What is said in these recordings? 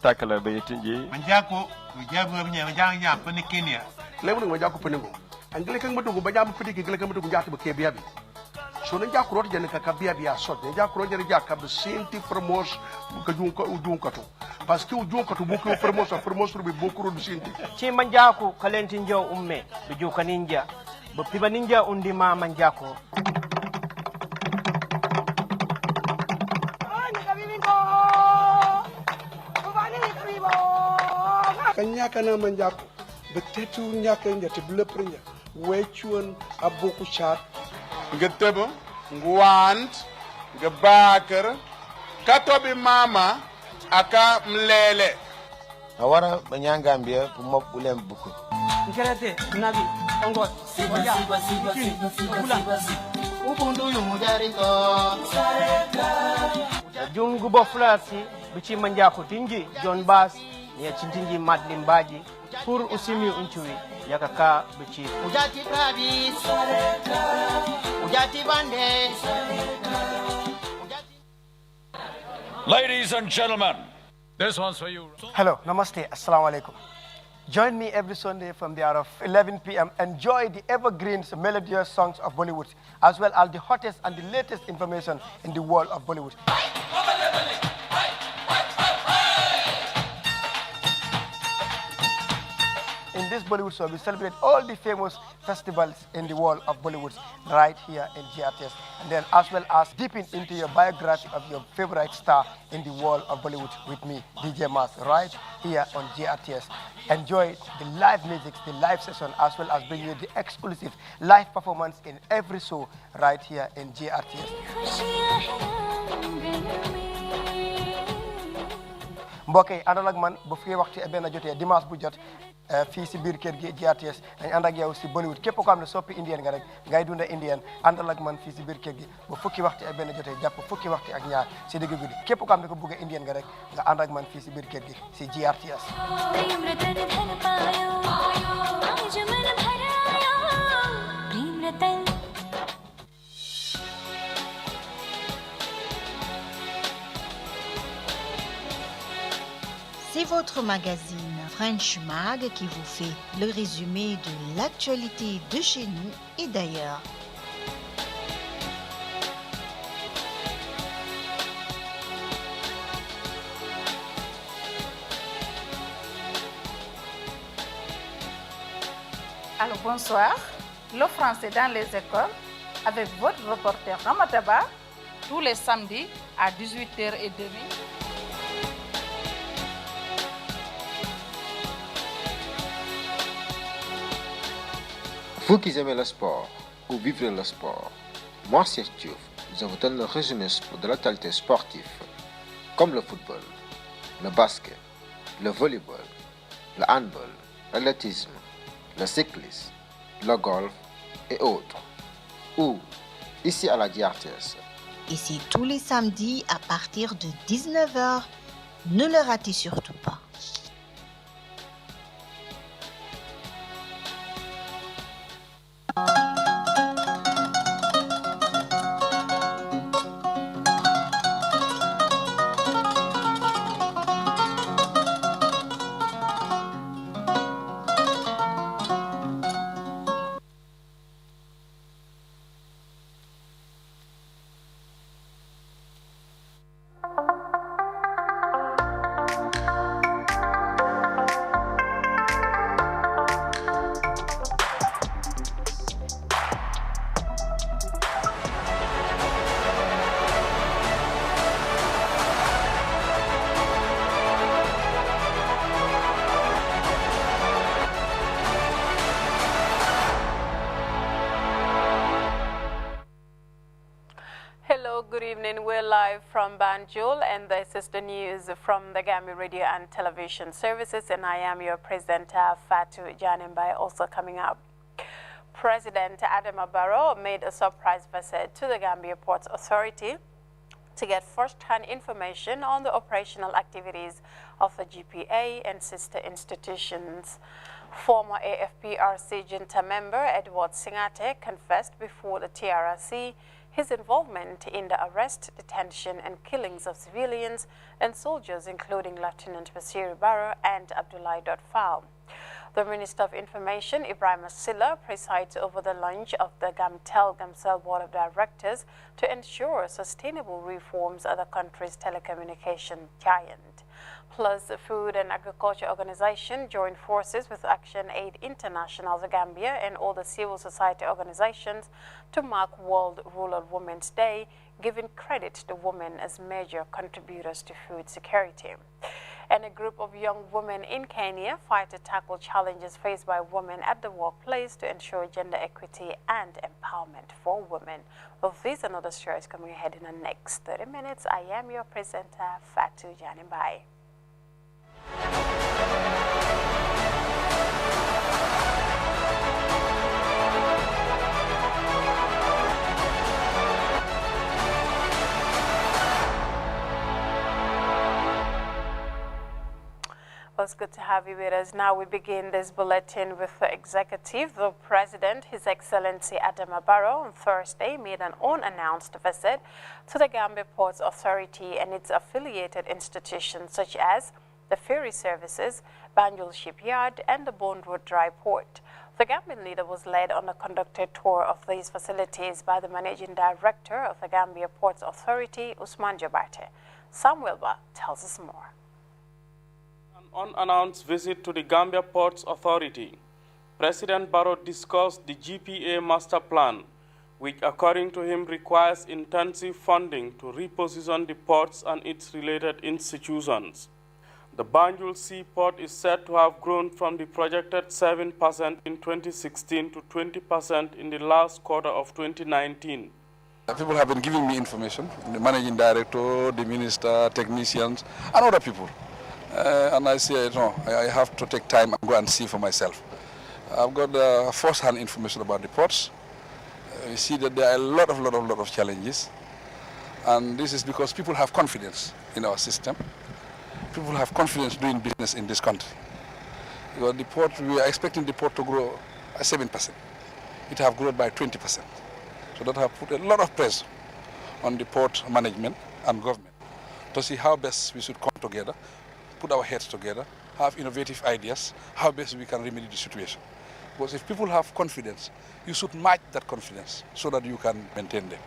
sakala be tinji manjako ujabu mnyanja pani Kenya lebu manjako peningo angele kan mutu ba jam pidi gele kan mutu jatu ke biabi so na jako rot jene ka biabi asot ne jako rot jene jaka be senti promos ka ujun ka to parce que ujun ka to beaucoup promos be beaucoup ro senti ci manjako kalenti njaw umme be joka ninja bo piba ninja undi ma manjako kanyaka na manjako betetu nyaka njate blueprint wechuan aboku chat ngetebo ngwant ngebaker katobi mama aka mlele awara banyangambia pumo bulem buku ngerete nabi ongo sibaja kula ubundo yo mujariko jungu bo flasi bici manjako tinji John Bass ya cintinji madlim baji pour usimi unchuwi yakaka bici ujati prabi ujati bande. Ladies and gentlemen, this one's for you. Hello, namaste, assalamu alaikum. Join me every Sunday from the hour of 11 p.m. Enjoy the evergreens, melodious songs of Bollywood, as well as the hottest and the latest information in the world of Bollywood. In this Bollywood show, we celebrate all the famous festivals in the world of Bollywood right here in GRTS. And then as well as dipping into your biography of your favorite star in the world of Bollywood with me, DJ Mas, right here on GRTS. Enjoy the live music, the live session, as well as bring you the exclusive live performance in every show right here in GRTS. mbokk yi àndal ak man ba fii waxtu benn jotee dimanche bu jot fii si biir kër gi GRTS dañ ànd ak yow si Bollywood képp ko xam ne soppi indien nga rek ngay dunda indien àndal ak man fii si biir kër gi ba fukki waxtu benn jotee jàpp fukki waxtu ak ñaar si digg guddi képp ko xam ne ko bëgg indien nga rek nga ànd ak man fii si biir kër gi si GRTS. C'est votre magazine French Mag qui vous fait le résumé de l'actualité de chez nous et d'ailleurs. Alors bonsoir, le français dans les écoles avec votre reporter Ramataba tous les samedis à 18h30. Vous qui aimez le sport ou vivez le sport, moi c'est Steve, je vous donne le résumé de l'actualité sportive, comme le football, le basket, le volleyball, le handball, l'athlétisme, le cyclisme, le golf et autres. Ou ici à la GRTS. Et c'est tous les samedis à partir de 19h. Ne le ratez surtout pas. Good evening. We're live from Banjul, and this is the news from the Gambia Radio and Television Services, and I am your presenter, Fatu Janimbai. Also coming up, President Adama Barrow made a surprise visit to the Gambia Ports Authority to get first-hand information on the operational activities of the GPA and sister institutions. Former AFPRC junta member Edward Singate confessed before the TRRC his involvement in the arrest, detention, and killings of civilians and soldiers, including Lieutenant Basiru Barrow and Abdullahi Dotfal. The Minister of Information, Ibrahim Silla, presides over the launch of the Gamtel Board of Directors to ensure sustainable reforms of the country's telecommunication giant. Plus, the Food and Agriculture Organization joined forces with Action Aid International, the Gambia, and all the civil society organizations to mark World Rural Women's Day, giving credit to women as major contributors to food security. And a group of young women in Kenya fight to tackle challenges faced by women at the workplace to ensure gender equity and empowerment for women. Well, these and other stories coming ahead in the next 30 minutes. I am your presenter, Fatu Janimbai. Well, it's good to have you with us. Now we begin this bulletin with the executive. The President, His Excellency Adama Barrow, on Thursday made an unannounced visit to the Gambia Ports Authority and its affiliated institutions such as the ferry services, Banjul Shipyard, and the Bond Road Dry Port. The Gambian leader was led on a conducted tour of these facilities by the Managing Director of the Gambia Ports Authority, Usman Jabate. Sam Wilber tells us more. An unannounced visit to the Gambia Ports Authority, President Barrow discussed the GPA master plan, which according to him requires intensive funding to reposition the ports and its related institutions. The Banjul Seaport is said to have grown from the projected 7% in 2016 to 20% in the last quarter of 2019. People have been giving me information, the managing director, the minister, technicians, and other people. And I say, no, I have to take time and go and see for myself. I've got first-hand information about the ports. You see that there are a lot of challenges. And this is because people have confidence in our system. People have confidence doing business in this country. Because the port, we are expecting the port to grow at 7%. It have grown by 20%. So that have put a lot of pressure on the port management and government to see how best we should come together, put our heads together, have innovative ideas, how best we can remedy the situation. Because if people have confidence, you should match that confidence so that you can maintain them.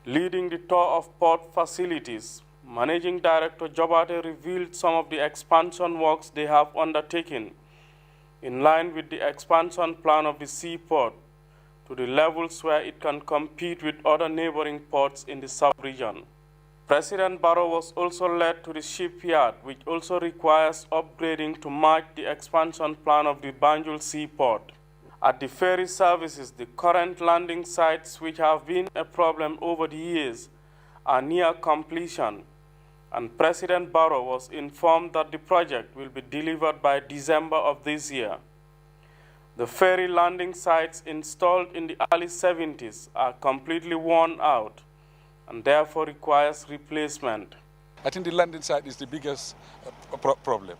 Leading the tour of port facilities, Managing Director Jobate revealed some of the expansion works they have undertaken in line with the expansion plan of the seaport to the levels where it can compete with other neighboring ports in the sub-region. President Barrow was also led to the shipyard, which also requires upgrading to match the expansion plan of the Banjul Seaport. At the ferry services, the current landing sites, which have been a problem over the years, are near completion, and President Barrow was informed that the project will be delivered by December of this year. The ferry landing sites installed in the early 70s are completely worn out and therefore requires replacement. I think the landing site is the biggest problem.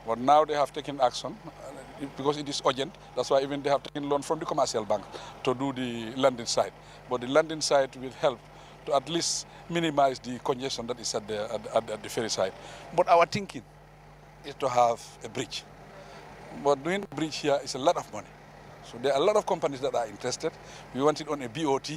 But now they have taken action because it is urgent. That's why even they have taken loan from the commercial bank to do the landing site. But the landing site will help to at least minimize the congestion that is at the ferry site. But our thinking is to have a bridge. But doing a bridge here is a lot of money. So there are a lot of companies that are interested. We want it on a BOT,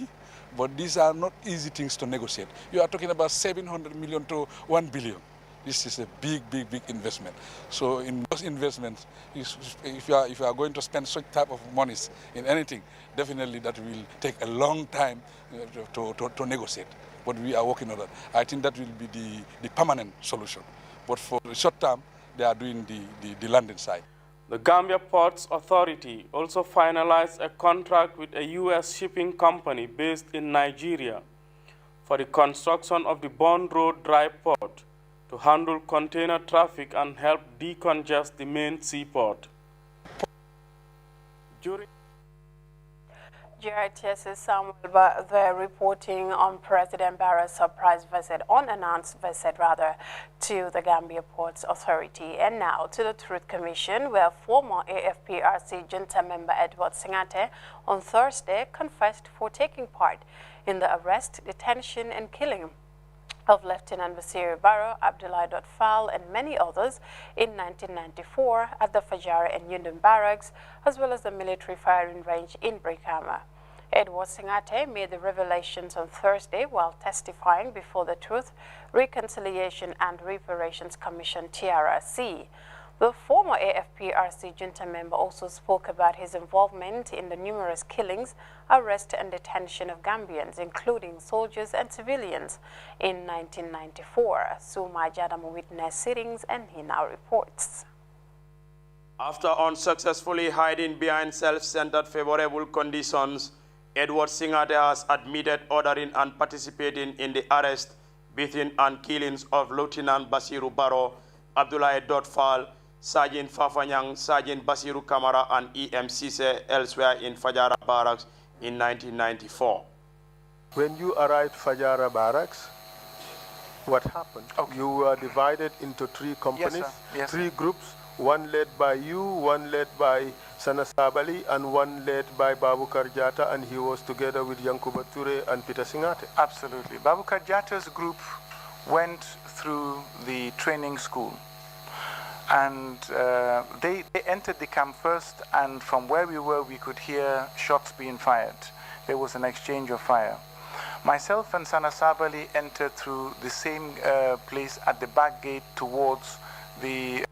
but these are not easy things to negotiate. You are talking about 700 million to 1 billion. This is a big investment. So in those investments, if you are going to spend such type of monies in anything, definitely that will take a long time to negotiate. But we are working on that. I think that will be the permanent solution. But for the short term, they are doing the landing site. The Gambia Ports Authority also finalized a contract with a U.S. shipping company based in Nigeria for the construction of the Bond Road Dry Port to handle container traffic and help decongest the main seaport. Grts' Samuel They're reporting on President Barrow's surprise unannounced visit to the Gambia Ports Authority. And now to the Truth Commission, where former AFPRC junta member Edward Singate on Thursday confessed for taking part in the arrest, detention and killing of Lieutenant Basiru Barrow, Abdullah Dotfal and many others in 1994 at the Fajara and Yundun Barracks, as well as the military firing range in Brikama. Edward Singate made the revelations on Thursday while testifying before the Truth, Reconciliation and Reparations Commission TRRC. The former AFPRC junta member also spoke about his involvement in the numerous killings, arrest and detention of Gambians, including soldiers and civilians, in 1994. Suma Jadam witnessed sittings and he now reports. After unsuccessfully hiding behind self-centered favorable conditions, Edward Singate has admitted ordering and participating in the arrest, beating and killings of Lieutenant Basiru Barrow, Abdullah Dotfal, Sergeant Fafanyang, Sergeant Basiru Kamara and E.M. Sise elsewhere in Fajara Barracks in 1994. When you arrived Fajara Barracks, what happened? Okay. You were divided into three companies, yes, three groups, one led by you, one led by Sana Sabali, and one led by Babukar Jata, and he was together with Yankuba Ture and Peter Singate. Absolutely. Babukar Jata's group went through the training school. And they entered the camp first, and from where we were, we could hear shots being fired. There was an exchange of fire. Myself and Sana Sabali entered through the same place at the back gate towards the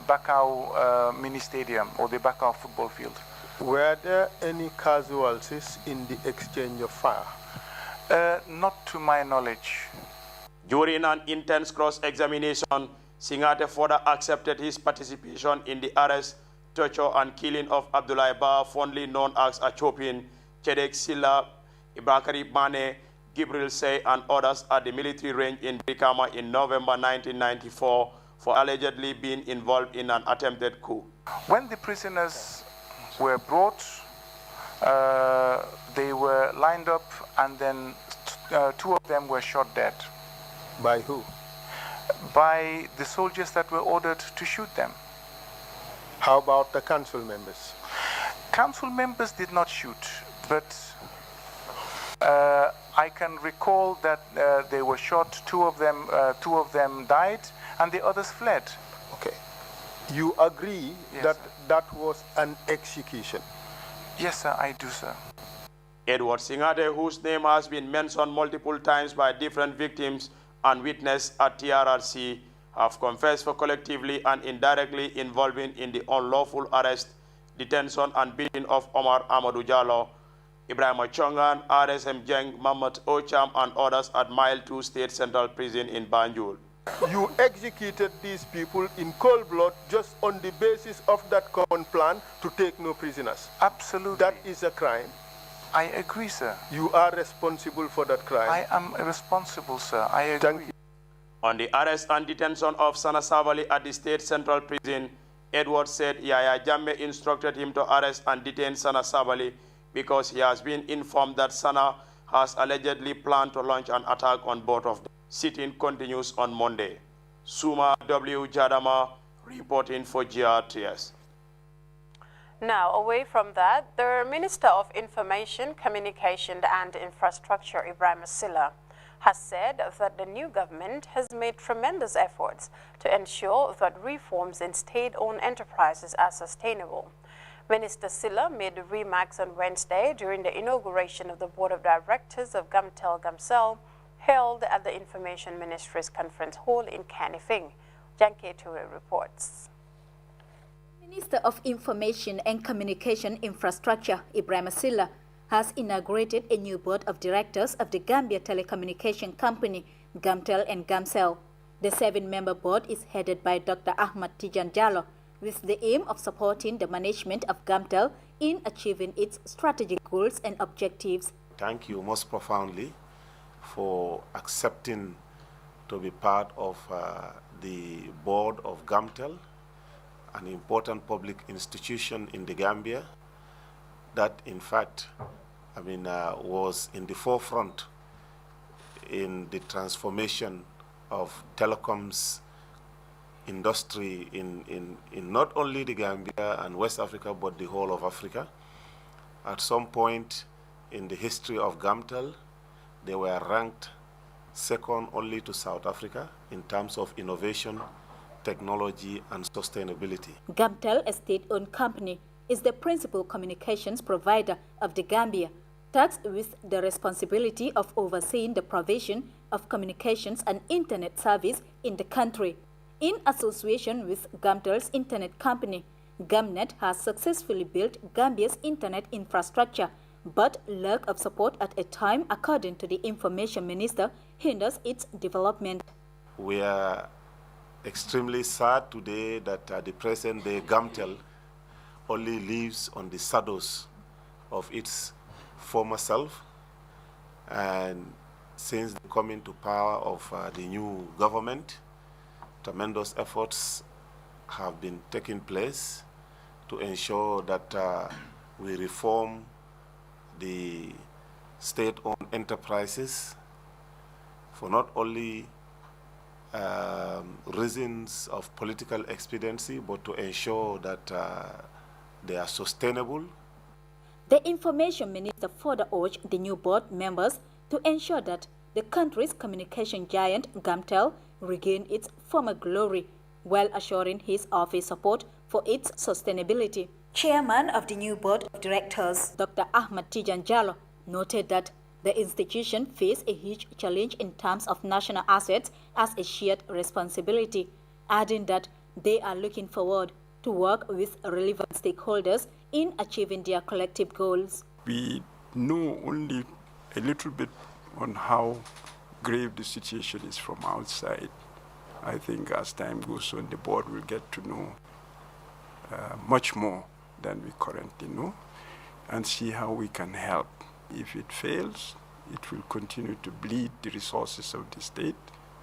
Bakau mini stadium, or the Bakau football field. Were there any casualties in the exchange of fire? Not to my knowledge. During an intense cross-examination, Singate further accepted his participation in the arrest, torture and killing of Abdullah Ba, fondly known as Achopin, Chedek Silla, Ibakari Mane, Gibril Say and others at the military range in Brikama in November 1994 for allegedly being involved in an attempted coup. When the prisoners were brought, they were lined up, and then two of them were shot dead. By who? By the soldiers that were ordered to shoot them. How about the council members? Council members did not shoot, but I can recall that they were shot. Two of them died, and the others fled. Okay. You agree that that was an execution? Yes, sir, I do, sir. Edward Singate, whose name has been mentioned multiple times by different victims and witnesses at TRRC, have confessed for collectively and indirectly involving in the unlawful arrest, detention and beating of Omar Amadou Jallo, Ibrahim Chongan, RSM Jeng, Mamat Ocham and others at Mile 2 State Central Prison in Banjul. You executed these people in cold blood just on the basis of that common plan to take no prisoners. Absolutely. That is a crime. I agree, sir. You are responsible for that crime. I am responsible, sir. I agree. Thank you. On the arrest and detention of Sana Savali at the State Central Prison, Edward said Yaya Jammeh instructed him to arrest and detain Sana Savali because he has been informed that Sana has allegedly planned to launch an attack on both of them. Sitting continues on Monday. Suma W. Jadama reporting for GRTS. Now, away from that, the Minister of Information, Communication and Infrastructure, Ibrahim Silla, has said that the new government has made tremendous efforts to ensure that reforms in state-owned enterprises are sustainable. Minister Silla made the remarks on Wednesday during the inauguration of the Board of Directors of Gamtel held at the Information Ministry's Conference Hall in Kanifing. Janke Ture reports. Minister of Information and Communication Infrastructure, Ibrahim Silla, has inaugurated a new board of directors of the Gambia Telecommunication Company, Gamtel and Gamcel. The 7-member board is headed by Dr. Ahmad Tijan Jallo, with the aim of supporting the management of Gamtel in achieving its strategic goals and objectives. Thank you most profoundly for accepting to be part of the board of Gamtel, an important public institution in the Gambia that in fact was in the forefront in the transformation of telecoms industry in not only the Gambia and West Africa, but the whole of Africa. At some point in the history of Gamtel, they were ranked second only to South Africa in terms of innovation, technology, and sustainability. Gamtel, a state-owned company, is the principal communications provider of the Gambia, tasked with the responsibility of overseeing the provision of communications and internet service in the country. In association with Gamtel's internet company, Gamnet has successfully built Gambia's internet infrastructure, but lack of support at a time, according to the information minister, hinders its development. We are extremely sad today that the present day Gamtel only lives on the shadows of its former self, and since the coming to power of the new government, tremendous efforts have been taking place to ensure that we reform the state-owned enterprises for not only reasons of political expediency, but to ensure that they are sustainable. The information minister further urged the new board members to ensure that the country's communication giant, Gamtel, regain its former glory, while assuring his office support for its sustainability. Chairman of the new board of directors, Dr. Ahmad Tijan Jallo, noted that the institution faces a huge challenge in terms of national assets as a shared responsibility, adding that they are looking forward to work with relevant stakeholders in achieving their collective goals. We know only a little bit on how grave the situation is from outside. I think as time goes on, the board will get to know much more than we currently know and see how we can help. If it fails, it will continue to bleed the resources of the state,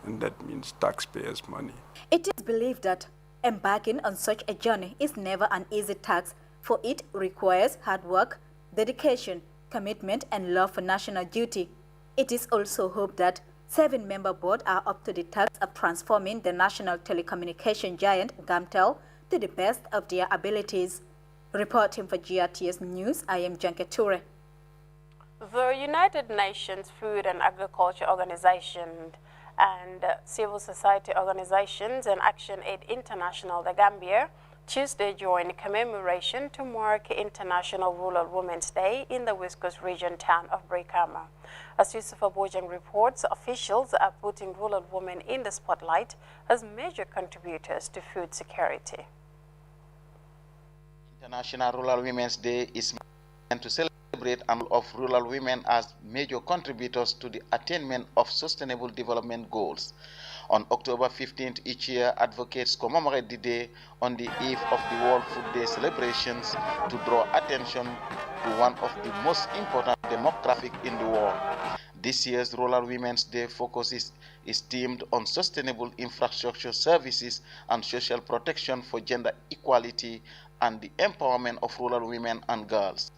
and that means taxpayers' money. It is believed that embarking on such a journey is never an easy task, for it requires hard work, dedication, commitment, and love for national duty. It is also hoped that 7-member board are up to the task of transforming the national telecommunication giant Gamtel to the best of their abilities. Reporting for GRTS News, I am Janke Ture. The United Nations Food and Agriculture Organization and civil society organizations and Action Aid International, the Gambia, Tuesday joined commemoration to mark International Rural Women's Day in the West Coast region town of Brikama. As Yusufa Bojang reports, officials are putting rural women in the spotlight as major contributors to food security. International Rural Women's Day is meant to celebrate of rural women as major contributors to the attainment of sustainable development goals. On October 15th each year, advocates commemorate the day on the eve of the World Food Day celebrations to draw attention to one of the most important demographics in the world. This year's Rural Women's Day focus is themed on sustainable infrastructure services and social protection for gender equality and the empowerment of rural women and girls.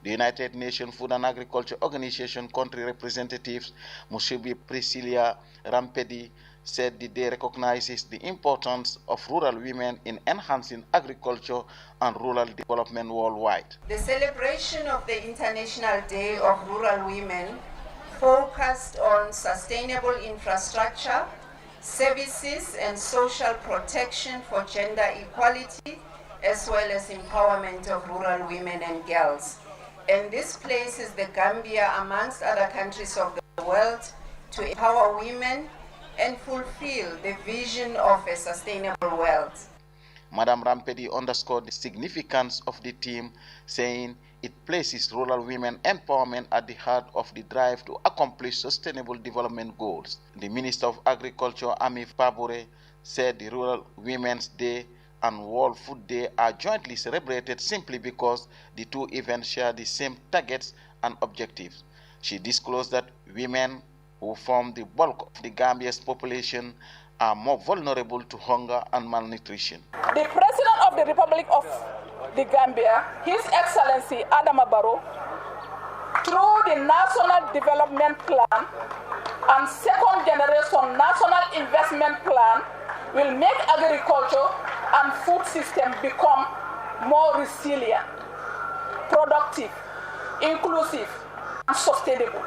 The United Nations Food and Agriculture Organization country representatives Mushibi Priscilla Rampedi said the day recognizes the importance of rural women in enhancing agriculture and rural development worldwide. The celebration of the International Day of Rural Women focused on sustainable infrastructure, services, and social protection for gender equality, as well as empowerment of rural women and girls. And this places the Gambia amongst other countries of the world to empower women and fulfill the vision of a sustainable world. Madam Rampedi underscored the significance of the theme, saying it places rural women empowerment at the heart of the drive to accomplish sustainable development goals. The Minister of Agriculture, Amif Pabure, said the Rural Women's Day and World Food Day are jointly celebrated simply because the two events share the same targets and objectives. She disclosed that women, who form the bulk of the Gambia's population, are more vulnerable to hunger and malnutrition. The President of the Republic of the Gambia, His Excellency Adama Barrow, through the National Development Plan and second generation National Investment Plan will make agriculture and food system become more resilient, productive, inclusive, and sustainable.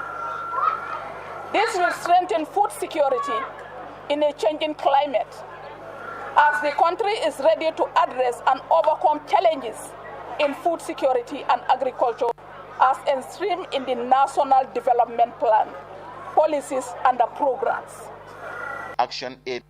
This will strengthen food security in a changing climate as the country is ready to address and overcome challenges in food security and agriculture as enshrined in the National Development Plan, policies and the programs. Action Aid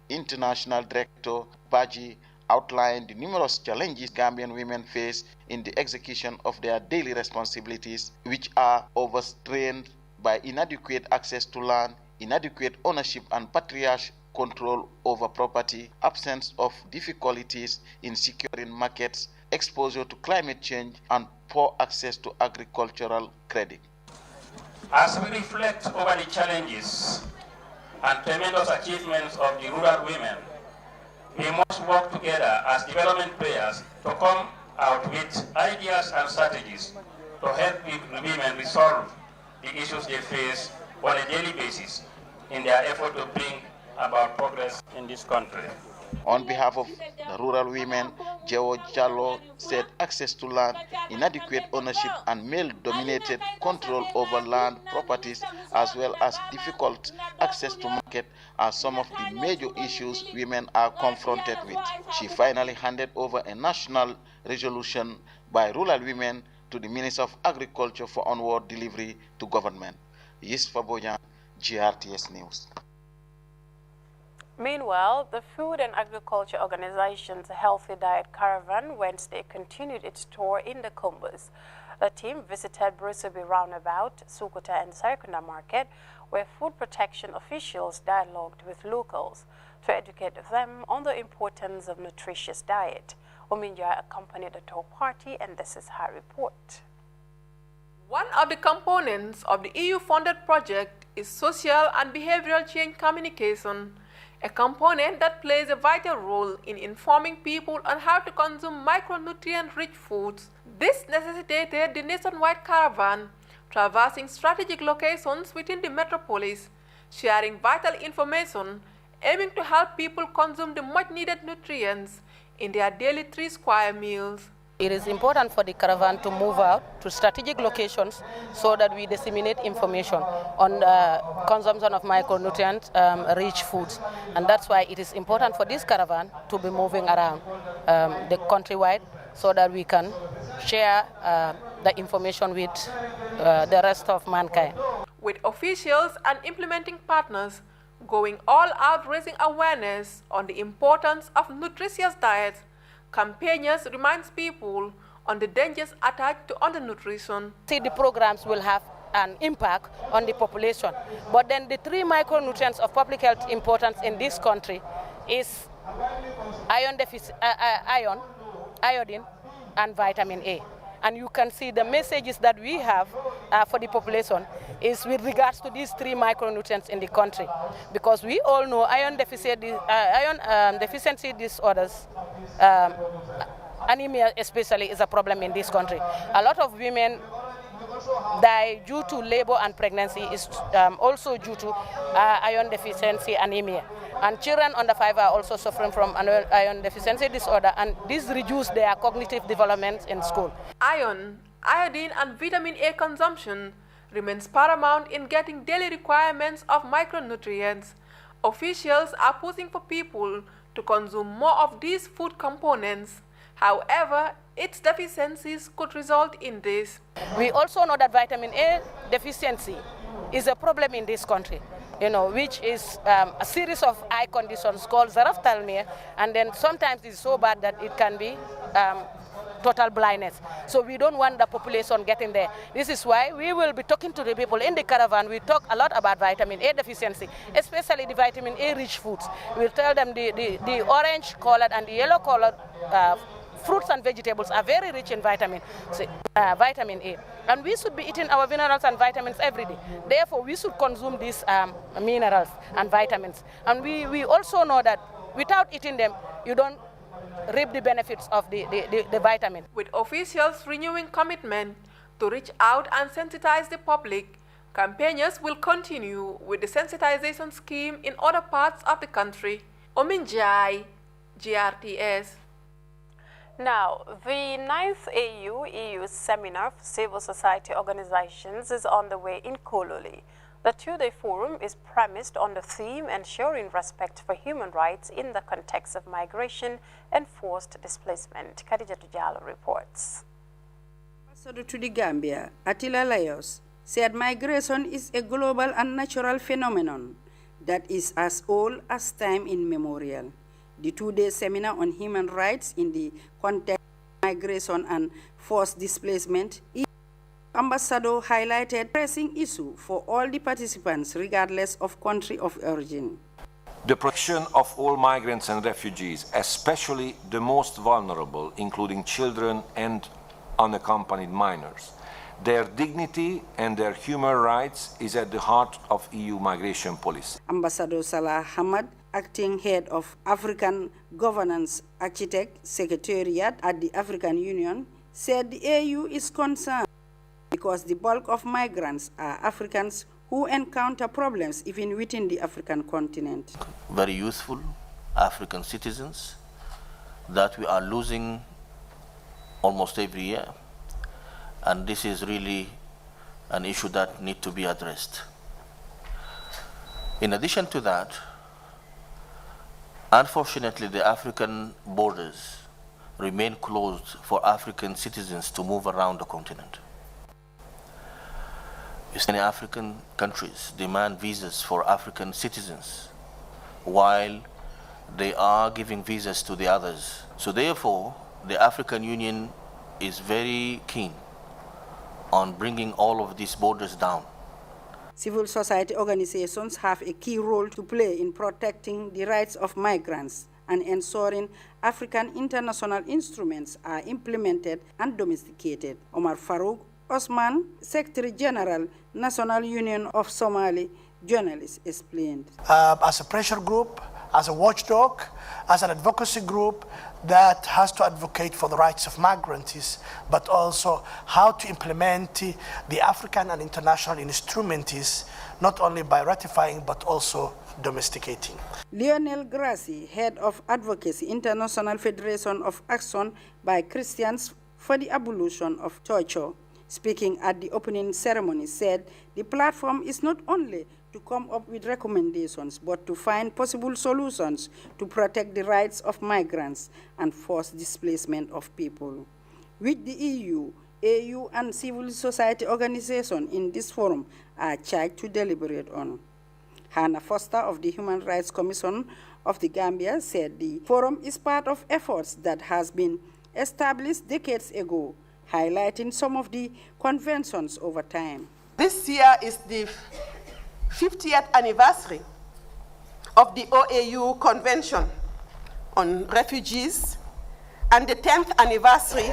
International Director Baji outlined the numerous challenges Gambian women face in the execution of their daily responsibilities, which are overstrained by inadequate access to land, inadequate ownership and patriarchal control over property, absence of difficulties in securing markets, exposure to climate change, and poor access to agricultural credit. As we reflect over the challenges and tremendous achievements of the rural women, we must work together as development players to come out with ideas and strategies to help women resolve the issues they face on a daily basis in their effort to bring about progress in this country. On behalf of the rural women, Jewo Jallo said access to land, inadequate ownership and male-dominated control over land properties, as well as difficult access to market are some of the major issues women are confronted with. She finally handed over a national resolution by rural women to the Minister of Agriculture for onward delivery to government. Yis Faboyan, GRTS News. Meanwhile, the Food and Agriculture Organization's Healthy Diet Caravan Wednesday continued its tour in the Kumbus. The team visited Brusubi Roundabout, Sukuta and Sarkunda Market, where food protection officials dialogued with locals to educate them on the importance of nutritious diet. Ominja accompanied the tour party, and this is her report. One of the components of the EU-funded project is social and behavioral change communication, a component that plays a vital role in informing people on how to consume micronutrient-rich foods. This necessitated the nationwide caravan, traversing strategic locations within the metropolis, sharing vital information, aiming to help people consume the much-needed nutrients in their daily 3 square meals. It is important for the caravan to move out to strategic locations so that we disseminate information on the consumption of micronutrient-rich foods. And that's why it is important for this caravan to be moving around the countrywide so that we can share the information with the rest of mankind. With officials and implementing partners going all out raising awareness on the importance of nutritious diets, campaigners reminds people on the dangers attached to undernutrition. See, the programs will have an impact on the population, but then the 3 micronutrients of public health importance in this country is iodine, and vitamin A. And you can see the messages that we have for the population is with regards to these 3 micronutrients in the country, because we all know iron deficiency disorders, anemia especially, is a problem in this country. A lot of women die due to labor and pregnancy is also due to iron deficiency anemia. And children under 5 are also suffering from iron deficiency disorder, and this reduces their cognitive development in school. Iron, iodine and vitamin A consumption remains paramount in getting daily requirements of micronutrients. Officials are pushing for people to consume more of these food components. However, its deficiencies could result in this. We also know that vitamin A deficiency is a problem in this country, which is a series of eye conditions called xerophthalmia, and then sometimes it's so bad that it can be total blindness. So we don't want the population getting there. This is why we will be talking to the people in the caravan. We talk a lot about vitamin A deficiency, especially the vitamin A rich foods. We'll tell them the orange colored and the yellow colored fruits and vegetables are very rich in vitamin A. And we should be eating our minerals and vitamins every day. Therefore, we should consume these minerals and vitamins. And we also know that without eating them, you don't reap the benefits of the vitamin. With officials renewing commitment To reach out and sensitize the public, campaigners will continue with the sensitization scheme in other parts of the country. Ominjai, GRTS. Now, the 9th AU-EU Seminar for Civil Society Organizations is on the way in Kololi. The two-day forum is premised on the theme ensuring respect for human rights in the context of migration and forced displacement. Khadija Tujalo reports. Ambassador to the Gambia, Attila Laios, said migration is a global and natural phenomenon that is as old as time immemorial. The two-day seminar on human rights in the context of migration and forced displacement, Ambassador highlighted pressing issue for all the participants regardless of country of origin. The protection of all migrants and refugees, especially the most vulnerable, including children and unaccompanied minors. Their dignity and their human rights is at the heart of EU migration policy. Ambassador Salah Hamad, acting head of African Governance Architect Secretariat at the African Union, said the AU is concerned because the bulk of migrants are Africans who encounter problems even within the African continent. Very useful African citizens that we are losing almost every year. And this is really an issue that needs to be addressed. In addition to that, unfortunately, the African borders remain closed for African citizens to move around the continent. Many African countries demand visas for African citizens while they are giving visas to the others. So therefore, the African Union is very keen on bringing all of these borders down. Civil society organizations have a key role to play in protecting the rights of migrants and ensuring African international instruments are implemented and domesticated. Omar Farouk Osman, Secretary General, National Union of Somali Journalists, explained. As a pressure group, as a watchdog, as an advocacy group that has to advocate for the rights of migrants, but also how to implement the African and international instruments, not only by ratifying, but also domesticating. Lionel Grassi, head of Advocacy International Federation of Action by Christians for the Abolition of Torture, speaking at the opening ceremony, said the platform is not only to come up with recommendations, but to find possible solutions to protect the rights of migrants and forced displacement of people. With the EU, AU, and civil society organizations in this forum are charged to deliberate on. Hannah Foster of the Human Rights Commission of the Gambia said the forum is part of efforts that has been established decades ago, highlighting some of the conventions over time. This year is the 50th anniversary of the OAU Convention on Refugees and the 10th anniversary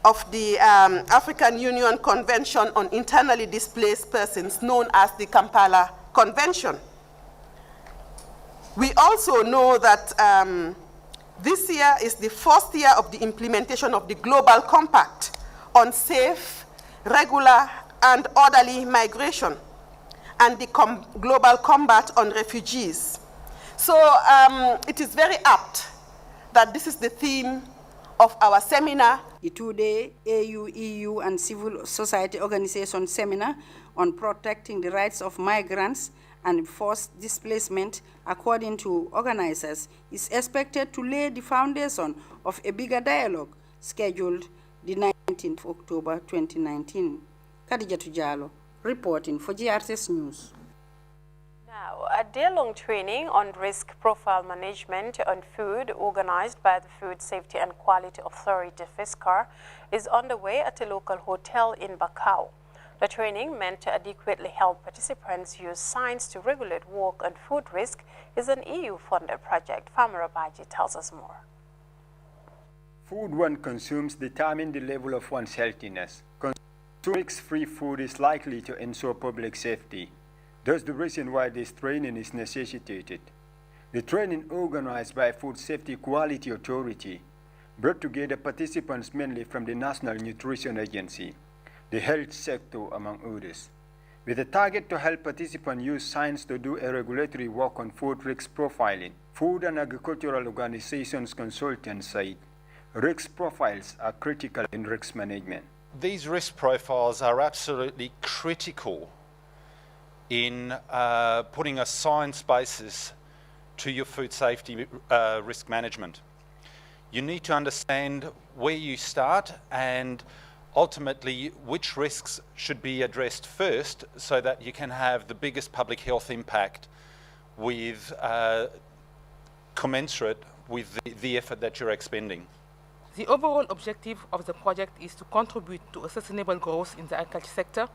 of the African Union Convention on Internally Displaced Persons, known as the Kampala Convention. We also know that this year is the first year of the implementation of the Global Compact on safe, regular, and orderly migration and the global combat on refugees. So it is very apt that this is the theme of our seminar. The two-day AU, EU, and civil society organization seminar on protecting the rights of migrants and forced displacement, according to organizers, is expected to lay the foundation of a bigger dialogue scheduled the 19th of October 2019. Khadija Tujalo, reporting for GRTS News. Now, a day-long training on risk profile management on food organized by the Food Safety and Quality Authority, FSCAR, is underway at a local hotel in Bakau. The training, meant to adequately help participants use science to regulate work on food risk, is an EU-funded project. Farmer Abaji tells us more. Food one consumes determine the level of one's healthiness. Consuming risk-free food is likely to ensure public safety. That's the reason why this training is necessitated. The training, organized by Food Safety Quality Authority, brought together participants mainly from the National Nutrition Agency, the health sector, among others. With a target to help participants use science to do a regulatory work on food risk profiling, Food and Agricultural Organizations consultants said risk profiles are critical in risk management. These risk profiles are absolutely critical in putting a science basis to your food safety risk management. You need to understand where you start and ultimately which risks should be addressed first so that you can have the biggest public health impact with commensurate with the effort that you're expending. The overall objective of the project is to contribute to a sustainable growth in the agriculture sector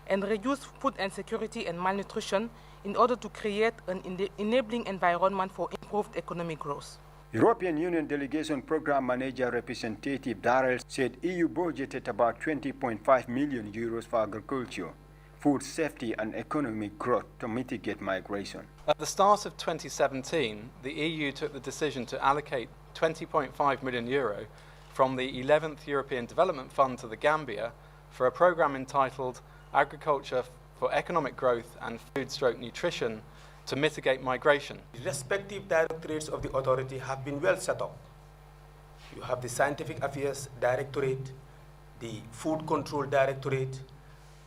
and reduce food insecurity and malnutrition in order to create an enabling environment for improved economic growth. European Union Delegation Program Manager Representative Darrell said EU budgeted about 20.5 million euros for agriculture, food safety and economic growth to mitigate migration. At the start of 2017, the EU took the decision to allocate 20.5 million euro from the 11th European Development Fund to the Gambia for a program entitled Agriculture for Economic Growth and Food/Nutrition to mitigate migration. The respective directorates of the authority have been well set up. You have the Scientific Affairs Directorate, the Food Control Directorate,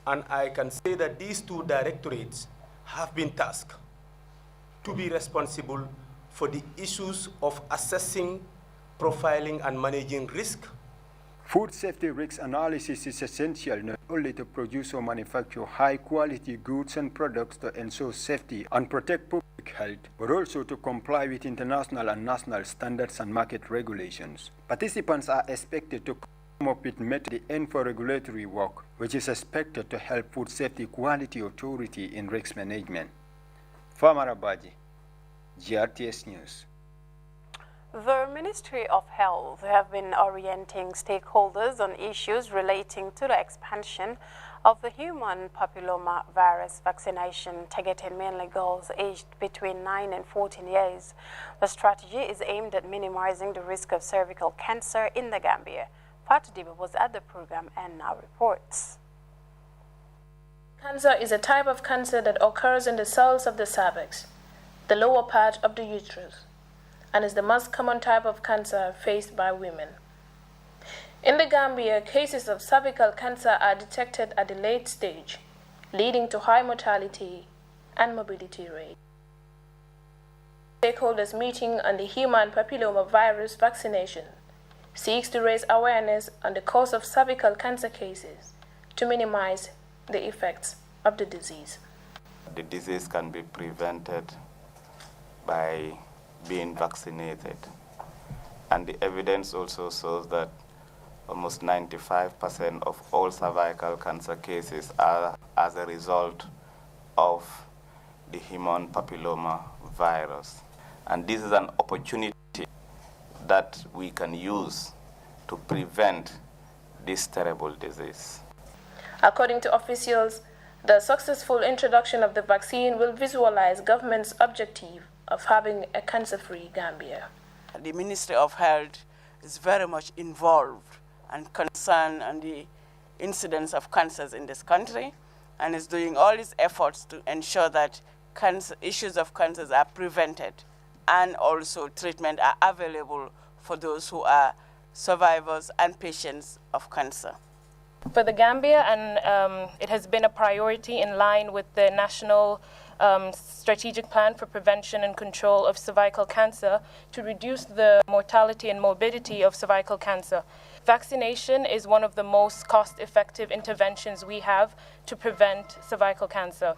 and I can say that these two directorates have been tasked to be responsible for the issues of assessing, profiling, and managing risk. Food safety risk analysis is essential not only to produce or manufacture high-quality goods and products to ensure safety and protect public health, but also to comply with international and national standards and market regulations. Participants are expected to come up with methods and for regulatory work, which is expected to help Food Safety Quality Authority in risk management. Famara Baji, GRTS News. The Ministry of Health have been orienting stakeholders on issues relating to the expansion of the human papilloma virus vaccination targeting mainly girls aged between 9 and 14 years. The strategy is aimed at minimizing the risk of cervical cancer in the Gambia. Fatu Diba was at the program and now reports. Cancer is a type of cancer that occurs in the cells of the cervix, the lower part of the uterus, and is the most common type of cancer faced by women. In the Gambia, cases of cervical cancer are detected at the late stage, leading to high mortality and morbidity rate. Stakeholders meeting on the human papilloma virus vaccination seeks to raise awareness on the cause of cervical cancer cases to minimize the effects of the disease. The disease can be prevented by being vaccinated. And the evidence also shows that almost 95% of all cervical cancer cases are as a result of the human papilloma virus. And this is an opportunity that we can use to prevent this terrible disease. According to officials, the successful introduction of the vaccine will visualize government's objective of having a cancer-free Gambia. The Ministry of Health is very much involved and concerned on the incidence of cancers in this country and is doing all its efforts to ensure that issues of cancers are prevented and also treatment are available for those who are survivors and patients of cancer. For the Gambia, and it has been a priority in line with the National Strategic Plan for Prevention and Control of Cervical Cancer to reduce the mortality and morbidity of cervical cancer. Vaccination is one of the most cost-effective interventions we have to prevent cervical cancer.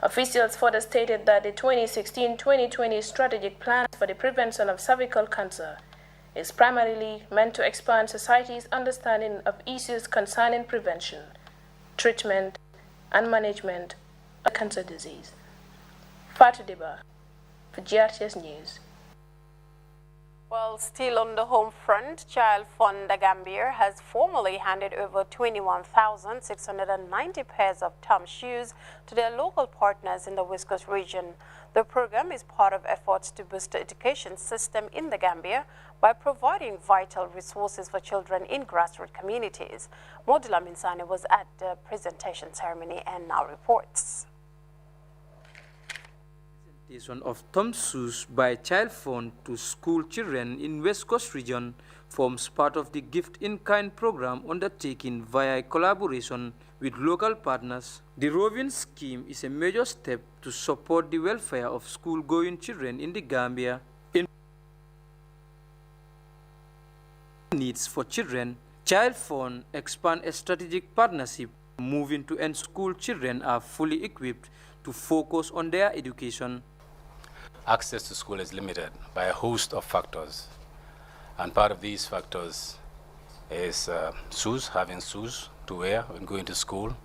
Officials further stated that the 2016-2020 Strategic Plan for the Prevention of Cervical Cancer is primarily meant to expand society's understanding of issues concerning prevention, treatment, and management of cancer disease. Fatu Diba for GRTS News. Well, still on the home front, Child Fund Gambia has formally handed over 21,690 pairs of Tom shoes to their local partners in the West Coast region. The program is part of efforts to boost the education system in the Gambia by providing vital resources for children in grassroots communities. Modula Minsane was at the presentation ceremony and now reports. Of Tom shoes by Child Fund to school children in West Coast region forms part of the gift-in-kind program undertaken via collaboration with local partners. The roving scheme is a major step to support the welfare of school-going children in the Gambia. In needs for children, Child Fund expand a strategic partnership moving to end school children are fully equipped to focus on their education. Access to school is limited by a host of factors, and part of these factors is shoes, having shoes to wear when going to school,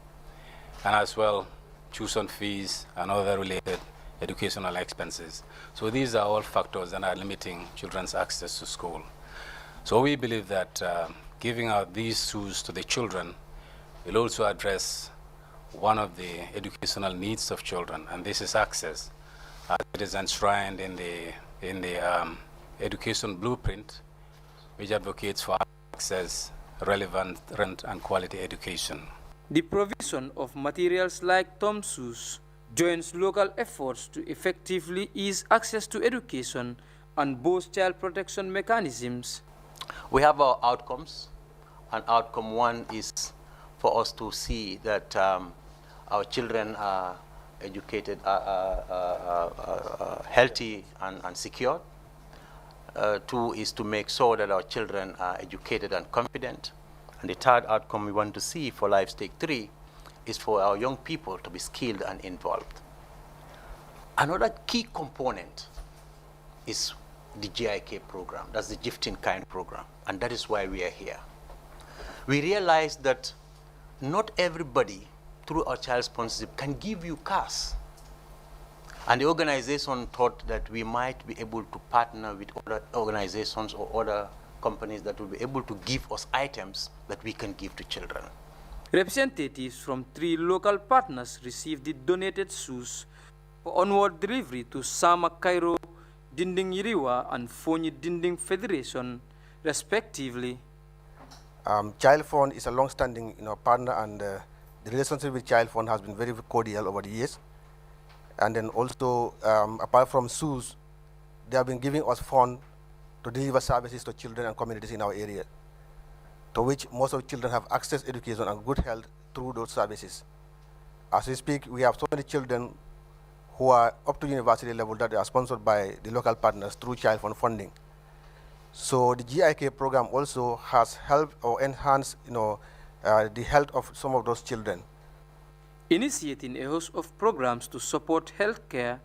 and as well tuition fees and other related educational expenses. So these are all factors that are limiting children's access to school. So we believe that giving out these shoes to the children will also address one of the educational needs of children, and this is access. It is enshrined in the education blueprint, which advocates for access, relevant, and quality education. The provision of materials like Tom shoes joins local efforts to effectively ease access to education and boost child protection mechanisms. We have our outcomes, and outcome one is for us to see that our children are educated, healthy and secure. Two is to make sure that our children are educated and confident. And the third outcome we want to see for Life Stage 3 is for our young people to be skilled and involved. Another key component is the GIK program. That's the gift-in-kind program, and that is why we are here. We realize that not everybody through our child sponsorship can give you cash. And the organization thought that we might be able to partner with other organizations or other companies that will be able to give us items that we can give to children. Representatives from 3 local partners received the donated shoes for onward delivery to Sama Cairo, Dinding Yiriwa, and Fonyi Dinding Federation, respectively. Child Fund is a long-standing partner, and the relationship with Child Fund has been very cordial over the years. And then also, apart from shoes, they have been giving us funds to deliver services to children and communities in our area, to which most of the children have access to education and good health through those services. As we speak, we have so many children who are up to university level that are sponsored by the local partners through Child Fund funding. So the GIK program also has helped or enhanced the health of some of those children. Initiating a host of programs to support healthcare,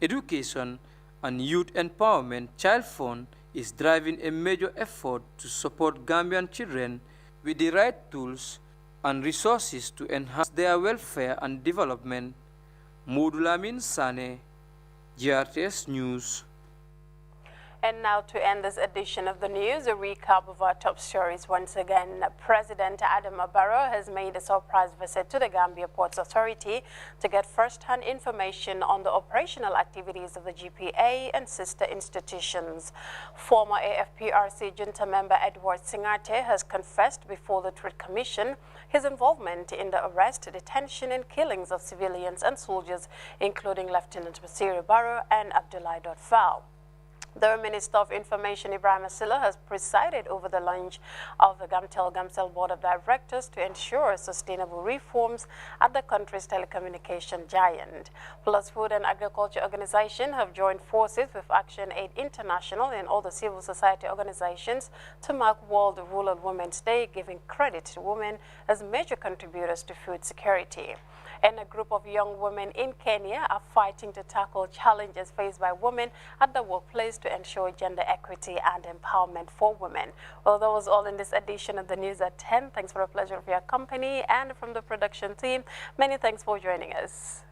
education, and youth empowerment, Child Fund is driving a major effort to support Gambian children with the right tools and resources to enhance their welfare and development. Modula Minsane, Grts News. And now to end this edition of the news, a recap of our top stories once again. President Adama Barrow has made a surprise visit to the Gambia Ports Authority to get first-hand information on the operational activities of the GPA and sister institutions. Former AFPRC junta member Edward Singate has confessed before the Truth Commission his involvement in the arrest, detention, and killings of civilians and soldiers, including Lieutenant Basiru Barrow and Abdullahi Dotfal. The Minister of Information, Ibrahim Asila, has presided over the launch of the Gamtel Board of Directors to ensure sustainable reforms at the country's telecommunication giant. Plus, Food and Agriculture Organization have joined forces with Action Aid International and other civil society organizations to mark World Rural Women's Day, giving credit to women as major contributors to food security. And a group of young women in Kenya are fighting to tackle challenges faced by women at the workplace to ensure gender equity and empowerment for women. Well, that was all in this edition of the News at 10. Thanks for the pleasure of your company, and from the production team, many thanks for joining us.